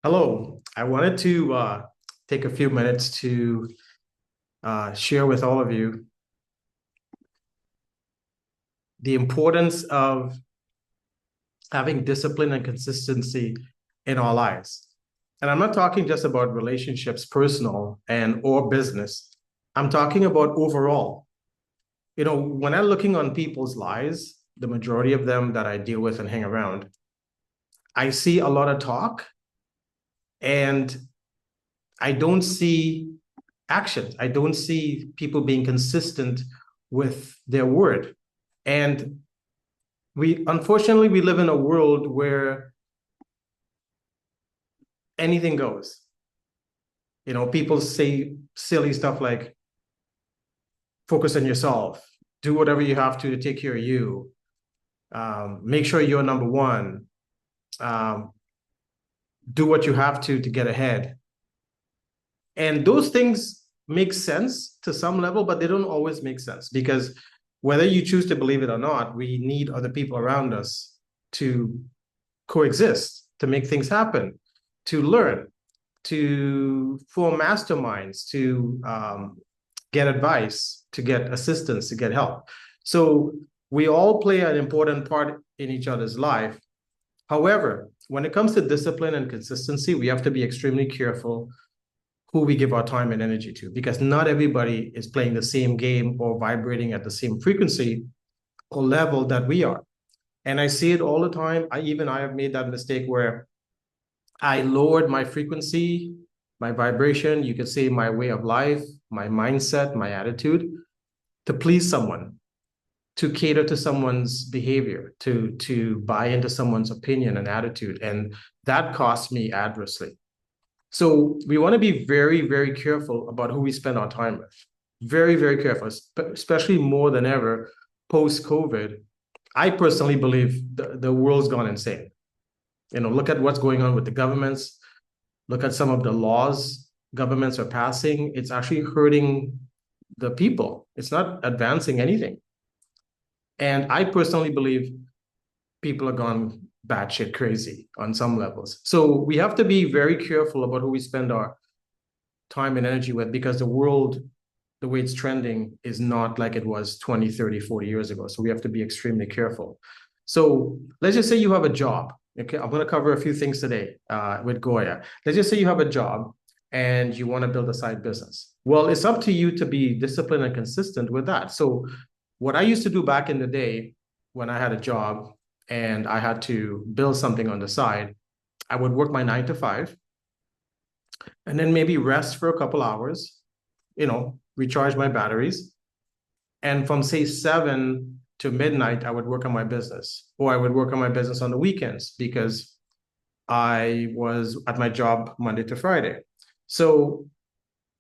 Hello, I wanted to take a few minutes to share with all of you the importance of having discipline and consistency in our lives. And I'm not talking just about relationships, personal and or business. I'm talking about overall. When I'm looking on people's lives, the majority of them that I deal with and hang around, I see a lot of talk and I don't see action. I don't see people being consistent with their word. And unfortunately, we live in a world where anything goes. People say silly stuff like focus on yourself, do whatever you have to take care of you, make sure you're number one, um, do what you have to get ahead. And those things make sense to some level, but they don't always make sense because whether you choose to believe it or not, we need other people around us to coexist, to make things happen, to learn, to form masterminds, to get advice, to get assistance, to get help. So we all play an important part in each other's life. However, when it comes to discipline and consistency, we have to be extremely careful who we give our time and energy to, because not everybody is playing the same game or vibrating at the same frequency or level that we are. And I see it all the time. I have made that mistake where I lowered my frequency, my vibration, you could say my way of life, my mindset, my attitude to please someone, to cater to someone's behavior, to buy into someone's opinion and attitude. And that cost me adversely. So we want to be very, very careful about who we spend our time with. Very, very careful, especially more than ever post-COVID. I personally believe the world's gone insane. Look at what's going on with the governments. Look at some of the laws governments are passing. It's actually hurting the people. It's not advancing anything. And I personally believe people are gone batshit crazy on some levels. So we have to be very careful about who we spend our time and energy with, because the world, the way it's trending, is not like it was 20, 30, 40 years ago. So we have to be extremely careful. So let's just say you have a job. Okay, I'm going to cover a few things today with Goya. Let's just say you have a job and you want to build a side business. Well, it's up to you to be disciplined and consistent with that. So what I used to do back in the day when I had a job and I had to build something on the side, I would work my 9 to 5 and then maybe rest for a couple hours, recharge my batteries. And from say 7 to midnight, I would work on my business, or I would work on my business on the weekends because I was at my job Monday to Friday. So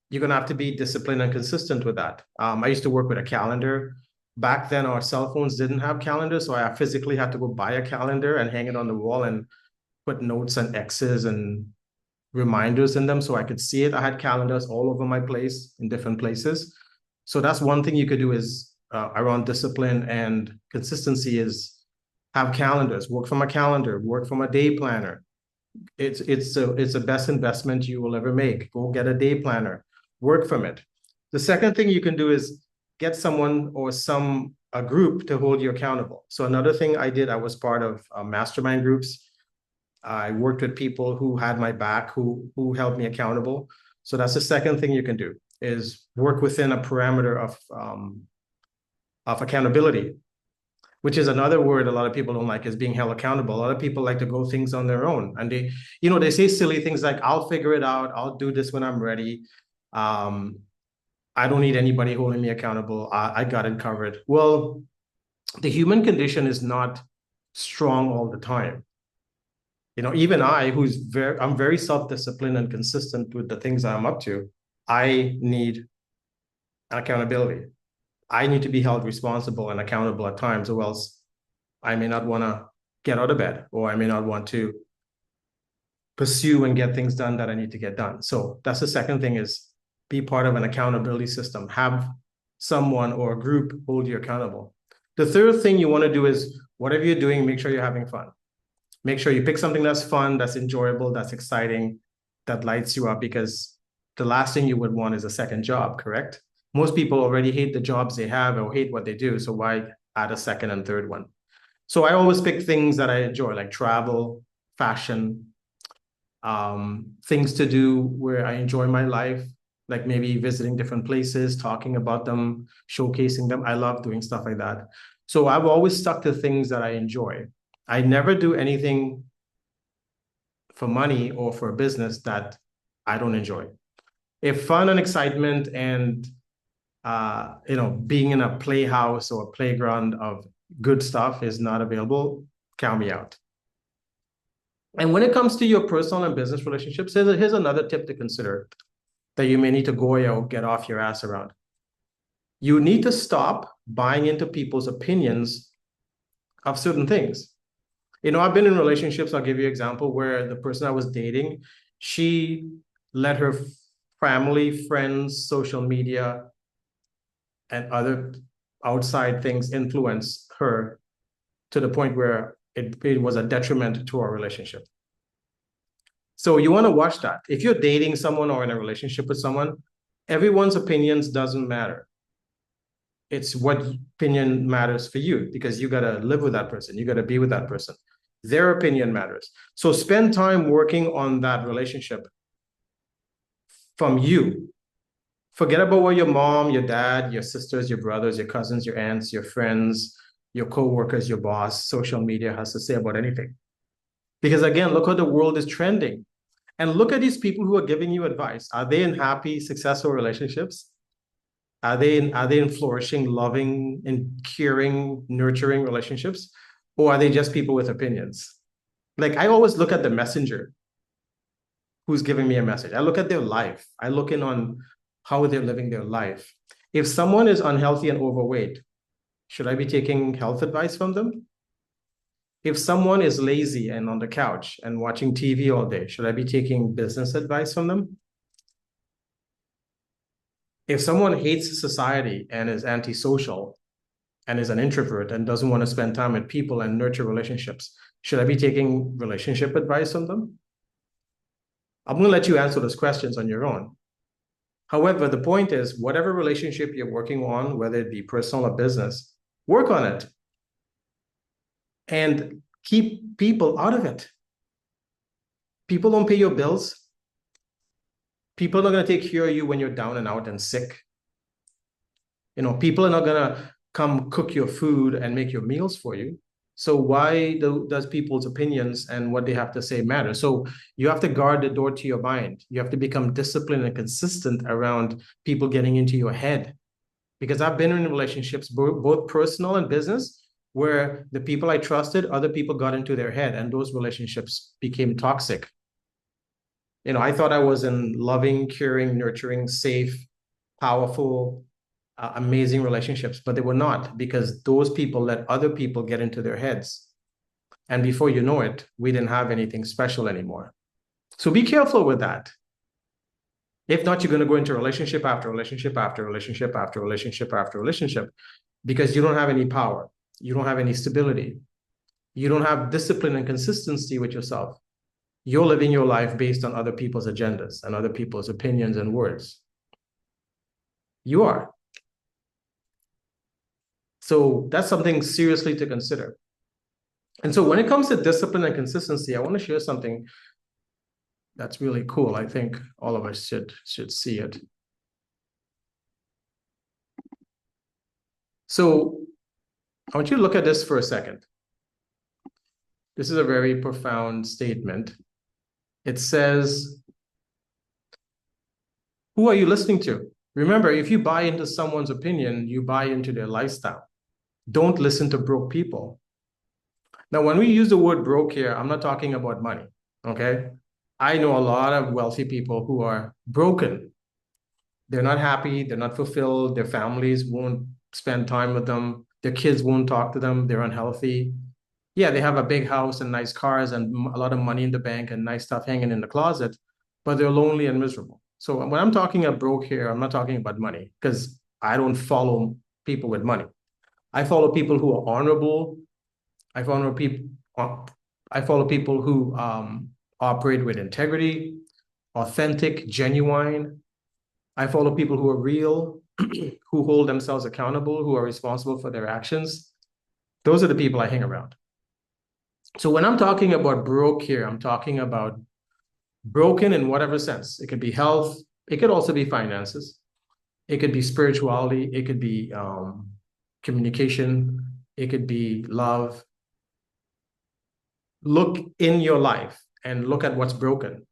you're going to have to be disciplined and consistent with that. I used to work with a calendar. Back then, our cell phones didn't have calendars, so I physically had to go buy a calendar and hang it on the wall and put notes and X's and reminders in them so I could see it. I had calendars all over my place in different places. So that's one thing you could do is around discipline and consistency is have calendars, work from a calendar, work from a day planner. It's the best investment you will ever make. Go get a day planner, work from it. The second thing you can do is get someone or a group to hold you accountable. So another thing I did, I was part of mastermind groups. I worked with people who had my back, who held me accountable. So that's the second thing you can do, is work within a parameter of accountability, which is another word a lot of people don't like, is being held accountable. A lot of people like to go things on their own. And they say silly things like, I'll figure it out. I'll do this when I'm ready. I don't need anybody holding me accountable. I got it covered. Well, the human condition is not strong all the time. Even I'm very self-disciplined and consistent with the things I'm up to. I need accountability. I need to be held responsible and accountable at times, or else I may not want to get out of bed, or I may not want to pursue and get things done that I need to get done. So that's the second thing, is be part of an accountability system. Have someone or a group hold you accountable. The third thing you want to do is, whatever you're doing, make sure you're having fun. Make sure you pick something that's fun, that's enjoyable, that's exciting, that lights you up, because the last thing you would want is a second job, correct? Most people already hate the jobs they have or hate what they do. So why add a second and third one? So I always pick things that I enjoy, like travel, fashion, things to do where I enjoy my life, like maybe visiting different places, talking about them, showcasing them. I love doing stuff like that. So I've always stuck to things that I enjoy. I never do anything for money or for a business that I don't enjoy. If fun and excitement and being in a playhouse or a playground of good stuff is not available, count me out. And when it comes to your personal and business relationships, here's another tip to consider that you may need to Goya or get off your ass around. You need to stop buying into people's opinions of certain things. I've been in relationships, I'll give you an example, where the person I was dating, she let her family, friends, social media, and other outside things influence her to the point where it was a detriment to our relationship. So you want to watch that. If you're dating someone or in a relationship with someone, everyone's opinions doesn't matter. It's what opinion matters for you, because you got to live with that person. You got to be with that person. Their opinion matters. So spend time working on that relationship from you. Forget about what your mom, your dad, your sisters, your brothers, your cousins, your aunts, your friends, your coworkers, your boss, social media has to say about anything. Because again, look how the world is trending. And look at these people who are giving you advice. Are they in happy, successful relationships? Are they in flourishing, loving, and caring, nurturing relationships? Or are they just people with opinions? Like, I always look at the messenger who's giving me a message. I look at their life. I look in on how they're living their life. If someone is unhealthy and overweight, should I be taking health advice from them? If someone is lazy and on the couch and watching TV all day, should I be taking business advice from them? If someone hates society and is antisocial and is an introvert and doesn't want to spend time with people and nurture relationships, should I be taking relationship advice from them? I'm going to let you answer those questions on your own. However, the point is, whatever relationship you're working on, whether it be personal or business, work on it and keep people out of it. People don't pay your bills. People are not going to take care of you when you're down and out and sick. People are not going to come cook your food and make your meals for you. So why does people's opinions and what they have to say matter? So you have to guard the door to your mind. You have to become disciplined and consistent around people getting into your head. Because I've been in relationships, both personal and business, where the people I trusted, other people got into their head, and those relationships became toxic. I thought I was in loving, caring, nurturing, safe, powerful, amazing relationships, but they were not, because those people let other people get into their heads. And before you know it, we didn't have anything special anymore. So be careful with that. If not, you're going to go into relationship after relationship after relationship after relationship after relationship, because you don't have any power. You don't have any stability. You don't have discipline and consistency with yourself. You're living your life based on other people's agendas and other people's opinions and words. You are. So that's something seriously to consider. And so when it comes to discipline and consistency, I want to share something that's really cool. I think all of us should see it. So I want you to look at this for a second. This is a very profound statement. It says, who are you listening to? Remember, if you buy into someone's opinion, you buy into their lifestyle. Don't listen to broke people. Now, when we use the word broke here, I'm not talking about money, okay? I know a lot of wealthy people who are broken. They're not happy, they're not fulfilled, their families won't spend time with them, their kids won't talk to them, they're unhealthy. Yeah, they have a big house and nice cars and a lot of money in the bank and nice stuff hanging in the closet, but they're lonely and miserable. So when I'm talking about broke here, I'm not talking about money, because I don't follow people with money. I follow people who are honorable. I follow people I follow people who operate with integrity, authentic, genuine. I follow people who are real, who hold themselves accountable, who are responsible for their actions. Those are the people I hang around. So when I'm talking about broke here, I'm talking about broken in whatever sense. It could be health. It could also be finances. It could be spirituality. It could be communication. It could be love. Look in your life and look at what's broken.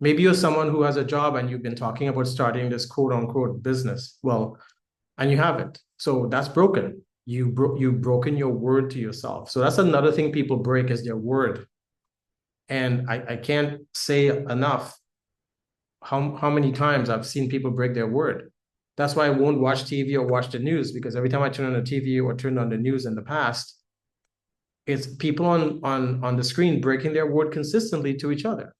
Maybe you're someone who has a job and you've been talking about starting this quote unquote business. Well, and you haven't. So that's broken. You've broken your word to yourself. So that's another thing people break is their word. And I can't say enough how many times I've seen people break their word. That's why I won't watch TV or watch the news, because every time I turn on the TV or turn on the news in the past, it's people on the screen breaking their word consistently to each other.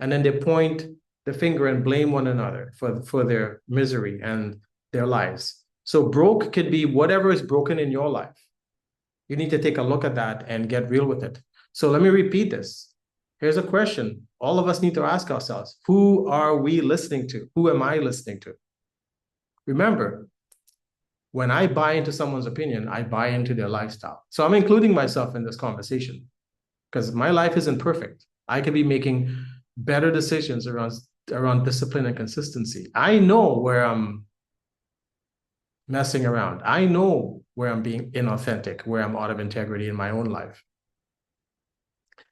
And then they point the finger and blame one another for their misery and their lives. So broke could be whatever is broken in your life. You need to take a look at that and get real with it. So let me repeat this. Here's a question all of us need to ask ourselves. Who are we listening to? Who am I listening to? Remember, when I buy into someone's opinion, I buy into their lifestyle. So I'm including myself in this conversation because my life isn't perfect. I could be making better decisions around discipline and consistency. I know where I'm messing around. I know where I'm being inauthentic, where I'm out of integrity in my own life.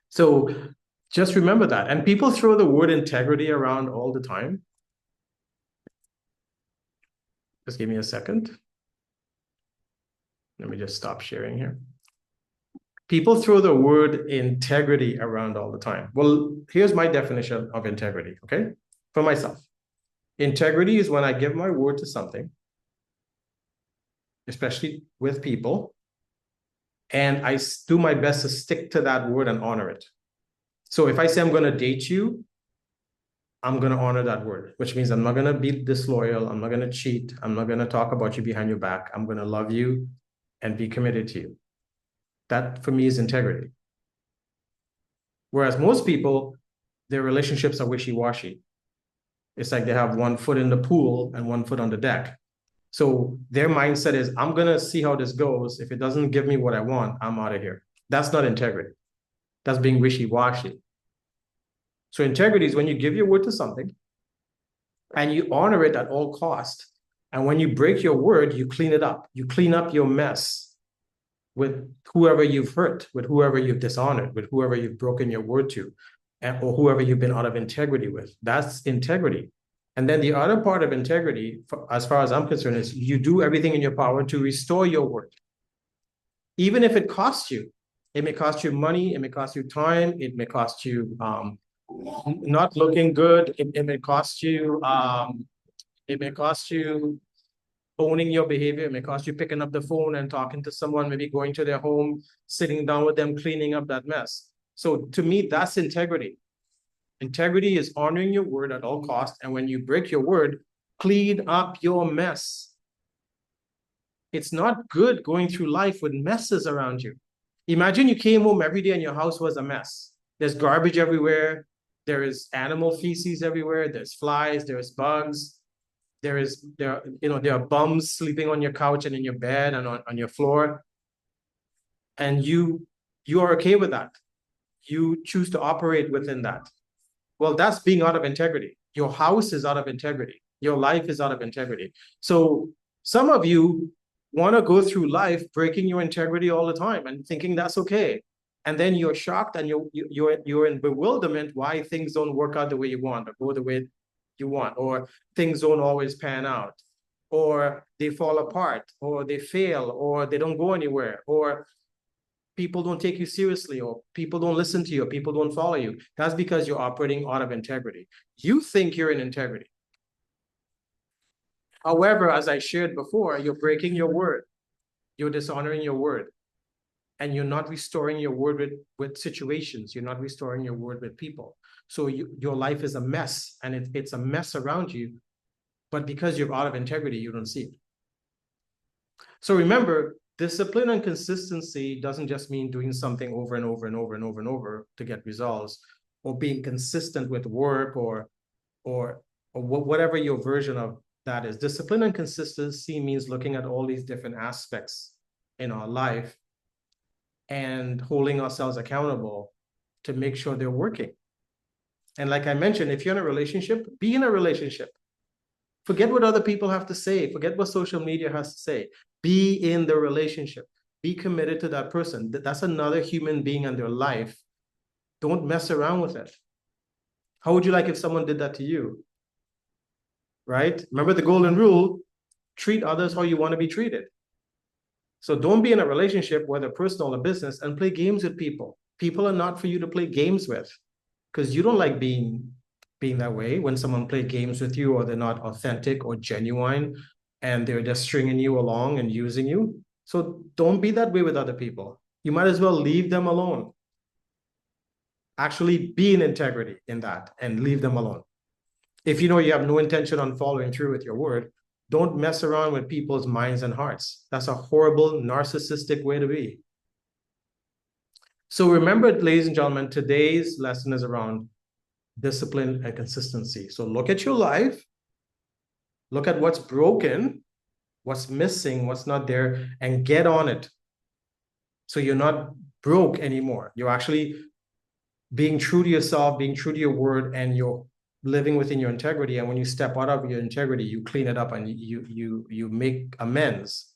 So just remember that. And people throw the word integrity around all the time. Just give me a second. Let me just stop sharing here. People throw the word integrity around all the time. Well, here's my definition of integrity, okay? For myself. Integrity is when I give my word to something, especially with people, and I do my best to stick to that word and honor it. So if I say I'm going to date you, I'm going to honor that word, which means I'm not going to be disloyal. I'm not going to cheat. I'm not going to talk about you behind your back. I'm going to love you and be committed to you. That for me is integrity. Whereas most people, their relationships are wishy-washy. It's like they have one foot in the pool and one foot on the deck. So their mindset is, I'm going to see how this goes. If it doesn't give me what I want, I'm out of here. That's not integrity. That's being wishy-washy. So integrity is when you give your word to something and you honor it at all cost. And when you break your word, you clean it up. You clean up your mess with whoever you've hurt, with whoever you've dishonored, with whoever you've broken your word to, or whoever you've been out of integrity with. That's integrity. And then the other part of integrity, as far as I'm concerned, is you do everything in your power to restore your word. Even if it costs you. It may cost you money, it may cost you time, it may cost you not looking good, it may cost you owning your behavior, it may cost you picking up the phone and talking to someone, maybe going to their home, sitting down with them, cleaning up that mess. So to me, that's integrity. Integrity is honoring your word at all costs. And when you break your word, clean up your mess. It's not good going through life with messes around you. Imagine you came home every day and your house was a mess. There's garbage everywhere. There is animal feces everywhere. There's flies, there's bugs. There are bums sleeping on your couch and in your bed and on your floor. And you are okay with that. You choose to operate within that. Well, that's being out of integrity. Your house is out of integrity. Your life is out of integrity. So some of you want to go through life breaking your integrity all the time and thinking that's okay. And then you're shocked and you're in bewilderment why things don't work out the way you want or go the way you want, or things don't always pan out, or they fall apart, or they fail, or they don't go anywhere, or people don't take you seriously, or people don't listen to you, or people don't follow you. That's because you're operating out of integrity. You think you're in integrity. However, as I shared before, you're breaking your word. You're dishonoring your word. And you're not restoring your word with situations. You're not restoring your word with people. So your life is a mess, and it's a mess around you. But because you're out of integrity, you don't see it. So remember, discipline and consistency doesn't just mean doing something over and over and over and over and over to get results, or being consistent with work, or whatever your version of that is. Discipline and consistency means looking at all these different aspects in our life and holding ourselves accountable to make sure they're working. And like I mentioned, if you're in a relationship, be in a relationship. Forget what other people have to say. Forget what social media has to say. Be in the relationship. Be committed to that person. That's another human being in their life. Don't mess around with it. How would you like if someone did that to you? Right? Remember the golden rule, treat others how you want to be treated. So don't be in a relationship, whether personal or business, and play games with people. People are not for you to play games with, because you don't like being that way when someone play games with you, or they're not authentic or genuine and they're just stringing you along and using you. So don't be that way with other people. You might as well leave them alone. Actually be in integrity in that and leave them alone. If you know you have no intention on following through with your word, don't mess around with people's minds and hearts. That's a horrible, narcissistic way to be. So remember, ladies and gentlemen, today's lesson is around discipline and consistency. So look at your life, look at what's broken, what's missing, what's not there, and get on it. So you're not broke anymore. You're actually being true to yourself, being true to your word, and you're living within your integrity. And when you step out of your integrity, you clean it up and you make amends,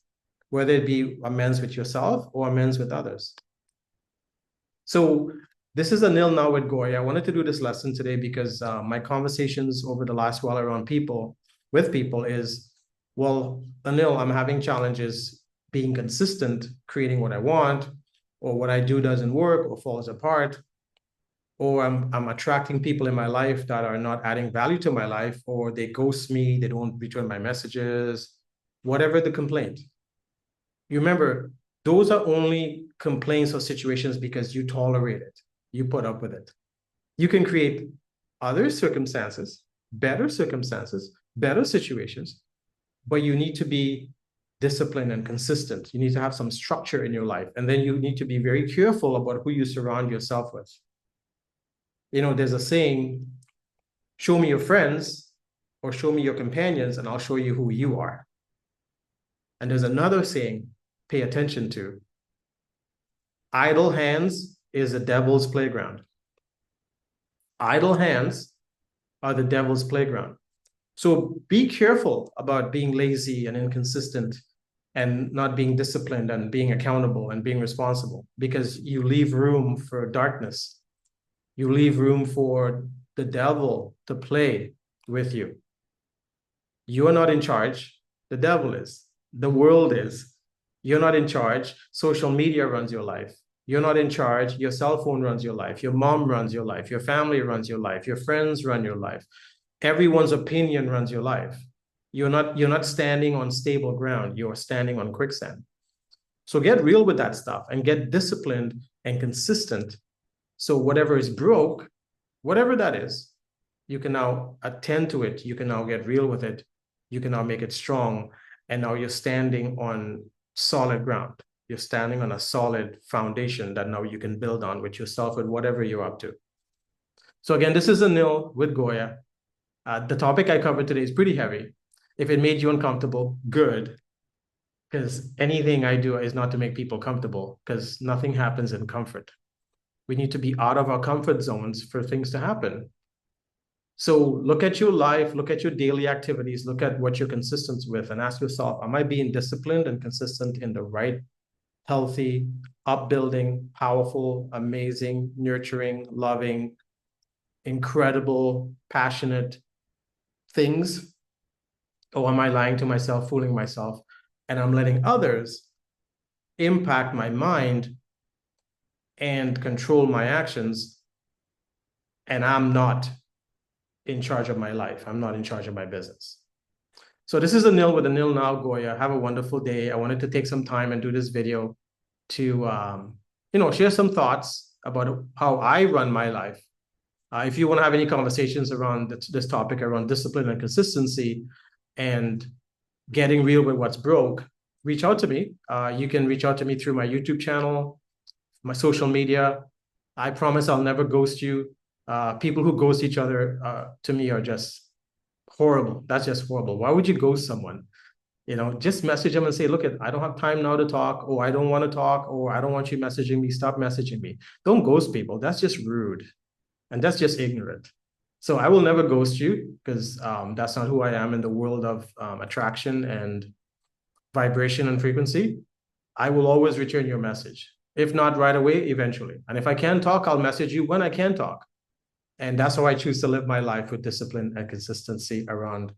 whether it be amends with yourself or amends with others. So this is Anil Now with Goya. I wanted to do this lesson today because my conversations over the last while around with people is, well, Anil, I'm having challenges being consistent, creating what I want, or what I do doesn't work or falls apart, or I'm attracting people in my life that are not adding value to my life, or they ghost me, they don't return my messages, whatever the complaint. You remember, those are only complaints or situations because you tolerate it. You put up with it. You can create other circumstances, better situations, but you need to be disciplined and consistent. You need to have some structure in your life. And then you need to be very careful about who you surround yourself with. You know, there's a saying, show me your friends or show me your companions and I'll show you who you are. And there's another saying, pay attention to. Idle hands is the devil's playground. Idle hands are the devil's playground. So be careful about being lazy and inconsistent and not being disciplined and being accountable and being responsible, because you leave room for darkness. You leave room for the devil to play with you. You are not in charge. The devil is. The world is. You're not in charge. Social media runs your life. You're not in charge. Your cell phone runs your life. Your mom runs your life. Your family runs your life. Your friends run your life. Everyone's opinion runs your life. You're not standing on stable ground. You're standing on quicksand. So get real with that stuff and get disciplined and consistent. So whatever is broke, whatever that is, you can now attend to it. You can now get real with it. You can now make it strong. And now you're standing on solid ground. You're standing on a solid foundation that now you can build on with yourself, with whatever you're up to. So again, this is Anil with Goya. The topic I covered today is pretty heavy. If it made you uncomfortable, good. Because anything I do is not to make people comfortable, because nothing happens in comfort. We need to be out of our comfort zones for things to happen. So look at your life, look at your daily activities, look at what you're consistent with, and ask yourself, am I being disciplined and consistent in the right, healthy, upbuilding, powerful, amazing, nurturing, loving, incredible, passionate things? Or am I lying to myself, fooling myself, and I'm letting others impact my mind and control my actions, and I'm not in charge of my life. I'm not in charge of my business. So this is Anil with Anil Now Goya. Have a wonderful day. I wanted to take some time and do this video to share some thoughts about how I run my life. If you want to have any conversations around this topic around discipline and consistency and getting real with what's broke, reach out to me. You can reach out to me through my YouTube channel, my social media. I promise I'll never ghost you. People who ghost each other, to me, are just horrible. That's just horrible. Why would you ghost someone? Just message them and say, look, I don't have time now to talk, or I don't want to talk, or I don't want you messaging me. Stop messaging me. Don't ghost people. That's just rude. And that's just ignorant. So I will never ghost you, because that's not who I am in the world of attraction and vibration and frequency. I will always return your message. If not right away, eventually. And if I can talk, I'll message you when I can talk. And that's how I choose to live my life, with discipline and consistency around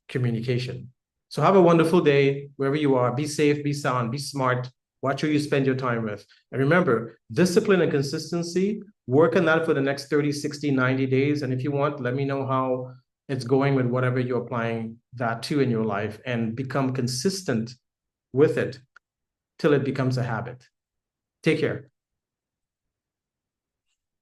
communication. So have a wonderful day wherever you are. Be safe, be sound, be smart. Watch who you spend your time with. And remember, discipline and consistency, work on that for the next 30, 60, 90 days. And if you want, let me know how it's going with whatever you're applying that to in your life, and become consistent with it till it becomes a habit. Take care.